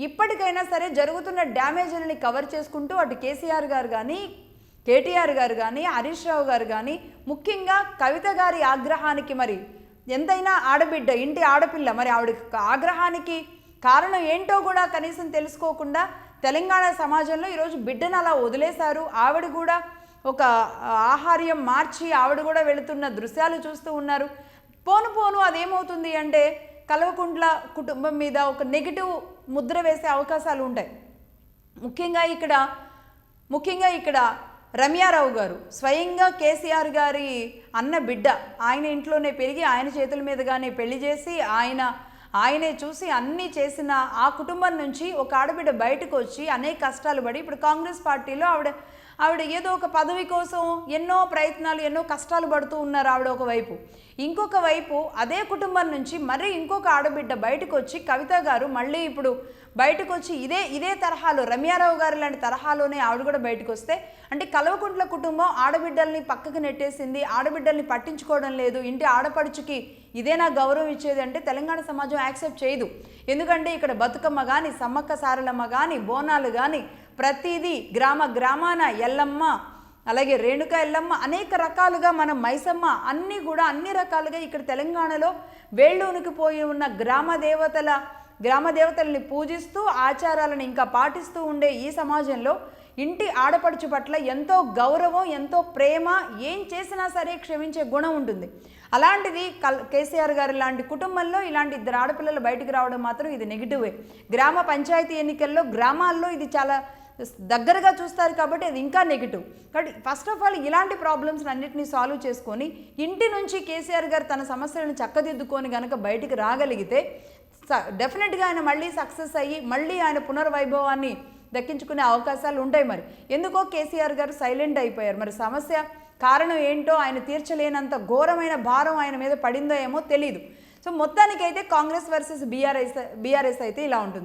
ఇప్పటికైనా సరే జరుగుతున్న డ్యామేజ్లని కవర్ చేసుకుంటూ అటు కేసీఆర్ గారు కానీ కేటీఆర్ గారు కానీ హరీష్ రావు గారు కానీ ముఖ్యంగా కవిత గారి ఆగ్రహానికి మరి ఎంతైనా ఆడబిడ్డ ఇంటి ఆడపిల్ల మరి ఆవిడ ఆగ్రహానికి కారణం ఏంటో కూడా కనీసం తెలుసుకోకుండా తెలంగాణ సమాజంలో ఈరోజు బిడ్డను అలా వదిలేశారు. ఆవిడ కూడా ఒక ఆహార్యం మార్చి ఆవిడ కూడా వెళుతున్న దృశ్యాలు చూస్తూ ఉన్నారు. పోను పోను అదేమవుతుంది అంటే కల్వకుంట్ల కుటుంబం మీద ఒక నెగిటివ్ ముద్ర వేసే అవకాశాలు ఉంటాయి. ముఖ్యంగా ఇక్కడ రమ్యారావు గారు స్వయంగా కేసీఆర్ గారి అన్న బిడ్డ, ఆయన ఇంట్లోనే పెరిగి ఆయన చేతుల మీదుగానే పెళ్లి చేసి ఆయనే చూసి అన్నీ చేసిన ఆ కుటుంబం నుంచి ఒక ఆడబిడ్డ బయటకు వచ్చి అనేక కష్టాలు పడి ఇప్పుడు కాంగ్రెస్ పార్టీలో ఆవిడ ఏదో ఒక పదవి కోసం ఎన్నో ప్రయత్నాలు ఎన్నో కష్టాలు పడుతూ ఉన్నారు ఆవిడ ఒకవైపు. ఇంకొక వైపు అదే కుటుంబం నుంచి మరీ ఇంకొక ఆడబిడ్డ బయటకు వచ్చి కవిత గారు మళ్ళీ ఇప్పుడు బయటకు వచ్చి ఇదే తరహాలో రమ్యారావు గారు లాంటి తరహాలోనే ఆవిడ కూడా బయటకు వస్తే అంటే కల్వకుంట్ల కుటుంబం ఆడబిడ్డల్ని పక్కకు నెట్టేసింది, ఆడబిడ్డల్ని పట్టించుకోవడం లేదు, ఇంటి ఆడపడుచుకి ఇదేనా గౌరవం ఇచ్చేది అంటే తెలంగాణ సమాజం యాక్సెప్ట్ చేయదు. ఎందుకంటే ఇక్కడ బతుకమ్మ కానీ సమ్మక్క సారలమ్మ కానీ బోనాలు కానీ ప్రతిదీ గ్రామాన ఎల్లమ్మ అలాగే రేణుక ఎల్లమ్మ అనేక రకాలుగా మనం మైసమ్మ అన్నీ కూడా అన్ని రకాలుగా ఇక్కడ తెలంగాణలో వేళ్ళు ఉనికిపోయి ఉన్న గ్రామ దేవతల్ని పూజిస్తూ ఆచారాలను ఇంకా పాటిస్తూ ఉండే ఈ సమాజంలో ఇంటి ఆడపడుచు పట్ల ఎంతో గౌరవం ఎంతో ప్రేమ, ఏం చేసినా సరే క్షమించే గుణం ఉంటుంది. అలాంటిది కేసీఆర్ గారు లాంటి కుటుంబంలో ఇలాంటి ఇద్దరు ఆడపిల్లలు బయటకు రావడం మాత్రం ఇది నెగిటివే. గ్రామ పంచాయతీ ఎన్నికల్లో గ్రామాల్లో ఇది చాలా దగ్గరగా చూస్తారు కాబట్టి అది ఇంకా నెగిటివ్. కాబట్టి ఫస్ట్ ఆఫ్ ఆల్ ఇలాంటి ప్రాబ్లమ్స్ అన్నింటినీ సాల్వ్ చేసుకొని ఇంటి నుంచి కేసీఆర్ గారు తన సమస్యలను చక్కదిద్దుకొని కనుక బయటికి రాగలిగితే డెఫినెట్గా ఆయన మళ్ళీ సక్సెస్ అయ్యి మళ్ళీ ఆయన పునర్వైభవాన్ని దక్కించుకునే అవకాశాలు ఉంటాయి. మరి ఎందుకో కేసీఆర్ గారు సైలెంట్ అయిపోయారు. మరి సమస్య కారణం ఏంటో ఆయన తీర్చలేనంత ఘోరమైన భారం ఆయన మీద పడిందో ఏమో తెలియదు. సో మొత్తానికైతే కాంగ్రెస్ వర్సెస్ బీఆర్ఎస్ అయితే ఇలా ఉంటుంది.